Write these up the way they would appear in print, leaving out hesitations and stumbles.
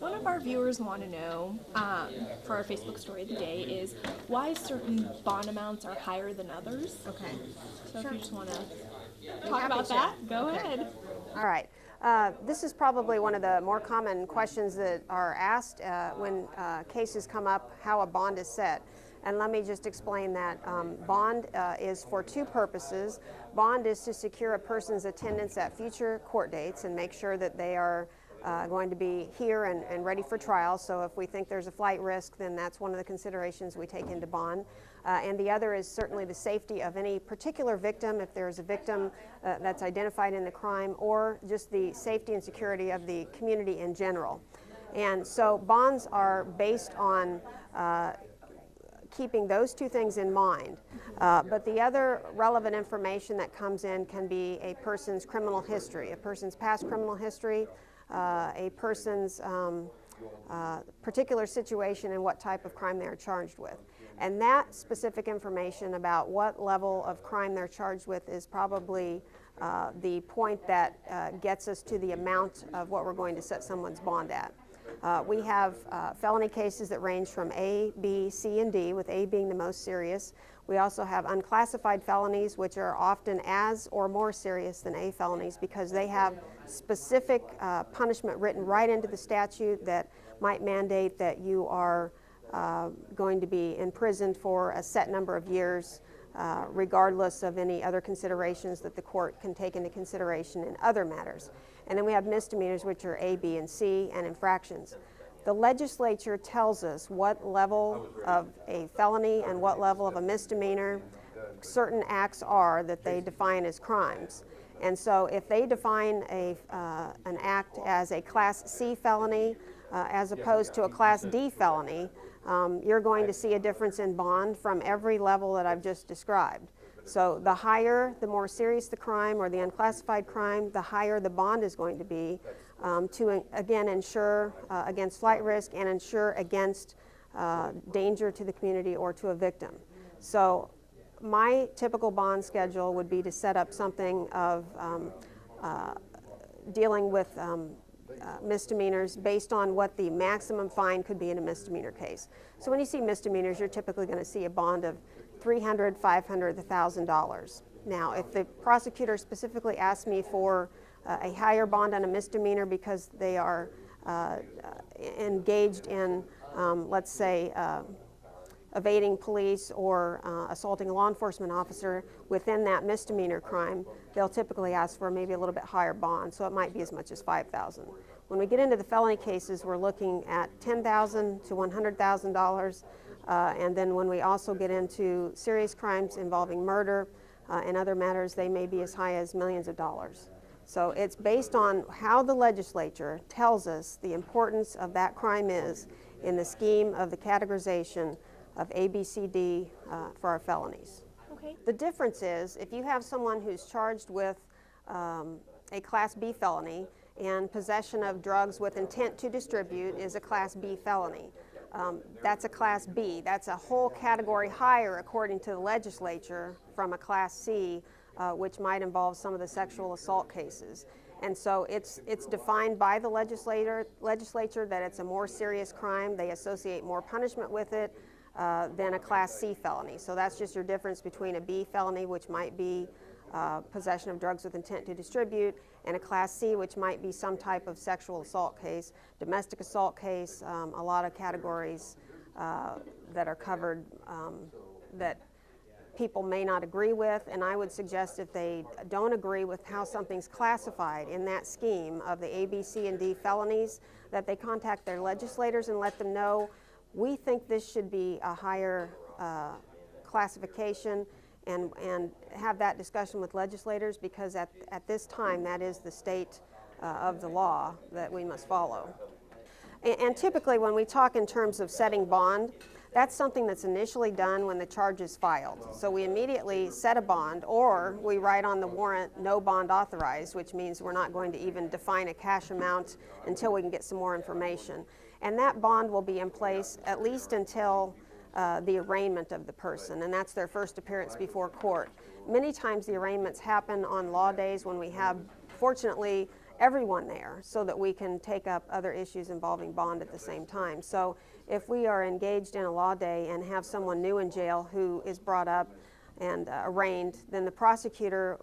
One of our viewers want to know, for our Facebook story of the day, is why certain bond amounts are higher than others. Okay. So Sure. if you just want to Be talk happy about to. that, go Okay. ahead. All right. This is probably one of the more common questions that are asked when cases come up, how a bond is set. And let me just explain that. Bond is for two purposes. Bond is to secure a person's attendance at future court dates and make sure that they are going to be here and ready for trial. So if we think there's a flight risk, then that's one of the considerations we take into bond. And the other is certainly the safety of any particular victim, if there's a victim that's identified in the crime, or just the safety and security of the community in general. And so bonds are based on keeping those two things in mind. But the other relevant information that comes in can be a person's criminal history, a person's past criminal history, a person's particular situation and what type of crime they're charged with. And that specific information about what level of crime they're charged with is probably the point that gets us to the amount of what we're going to set someone's bond at. We have felony cases that range from A, B, C, and D, with A being the most serious. We also have unclassified felonies, which are often as or more serious than A felonies because they have specific punishment written right into the statute that might mandate that you are going to be imprisoned for a set number of years, regardless of any other considerations that the court can take into consideration in other matters. And then we have misdemeanors, which are A, B, and C, and infractions. The legislature tells us what level of a felony and what level of a misdemeanor certain acts are that they define as crimes. And so if they define an act as a Class C felony as opposed to a Class D felony, you're going to see a difference in bond from every level that I've just described. So the higher, the more serious the crime or the unclassified crime, the higher the bond is going to be to, again, ensure against flight risk and ensure against danger to the community or to a victim. So my typical bond schedule would be to set up something of dealing with misdemeanors based on what the maximum fine could be in a misdemeanor case. So when you see misdemeanors, you're typically going to see a bond of $300, $500, $1,000. Now, if the prosecutor specifically asks me for a higher bond on a misdemeanor because they are engaged in, let's say, evading police or assaulting a law enforcement officer within that misdemeanor crime, they'll typically ask for maybe a little bit higher bond, so it might be as much as $5,000. When we get into the felony cases, we're looking at $10,000 to $100,000, and then when we also get into serious crimes involving murder and other matters, they may be as high as millions of dollars. So it's based on how the legislature tells us the importance of that crime is in the scheme of the categorization of A, B, C, D for our felonies. Okay. The difference is if you have someone who's charged with a Class B felony and possession of drugs with intent to distribute is a Class B felony. That's a Class B. That's a whole category higher according to the legislature from a Class C, which might involve some of the sexual assault cases. And so it's defined by the legislature that it's a more serious crime. They associate more punishment with it than a Class C felony. So that's just your difference between a B felony, which might be possession of drugs with intent to distribute, and a Class C, which might be some type of sexual assault case, domestic assault case, a lot of categories that are covered that people may not agree with, and I would suggest if they don't agree with how something's classified in that scheme of the A, B, C, and D felonies, that they contact their legislators and let them know, we think this should be a higher classification, and have that discussion with legislators, because at this time that is the state of the law that we must follow. And typically when we talk in terms of setting bond, that's something that's initially done when the charge is filed. So we immediately set a bond, or we write on the warrant, no bond authorized, which means we're not going to even define a cash amount until we can get some more information. And that bond will be in place at least until the arraignment of the person, and that's their first appearance before court. Many times the arraignments happen on law days when we have, fortunately, everyone there so that we can take up other issues involving bond at the same time. So if we are engaged in a law day and have someone new in jail who is brought up and arraigned, then the prosecutor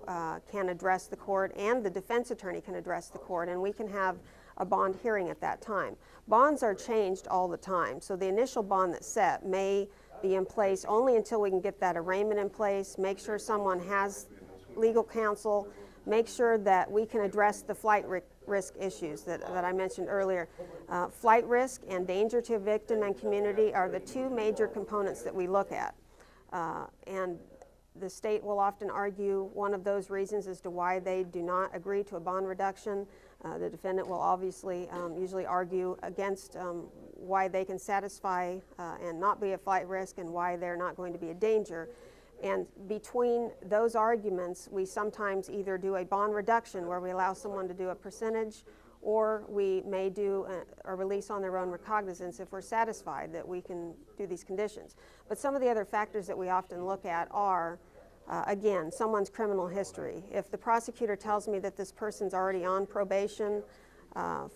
can address the court and the defense attorney can address the court, and we can have a bond hearing at that time. Bonds are changed all the time, so the initial bond that's set may be in place only until we can get that arraignment in place, make sure someone has legal counsel, make sure that we can address the flight risk issues that I mentioned earlier. Flight risk and danger to a victim and community are the two major components that we look at. And the state will often argue one of those reasons as to why they do not agree to a bond reduction. The defendant will obviously usually argue against why they can satisfy and not be a flight risk and why they're not going to be a danger. And between those arguments, we sometimes either do a bond reduction where we allow someone to do a percentage, or we may do a release on their own recognizance if we're satisfied that we can do these conditions. But some of the other factors that we often look at are, again, someone's criminal history. If the prosecutor tells me that this person's already on probation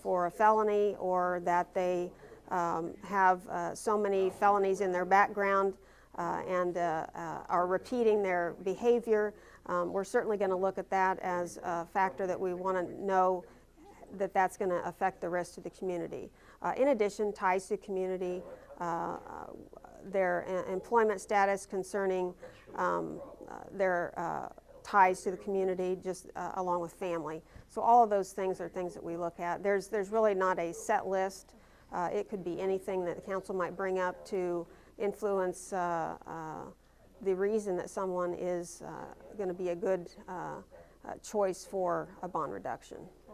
for a felony, or that they have so many felonies in their background and are repeating their behavior, we're certainly going to look at that as a factor that we want to know that that's going to affect the rest of the community. In addition, ties to community, their employment status concerning their ties to the community, just along with family. So all of those things are things that we look at. There's really not a set list. It could be anything that the council might bring up to influence the reason that someone is going to be a good choice for a bond reduction.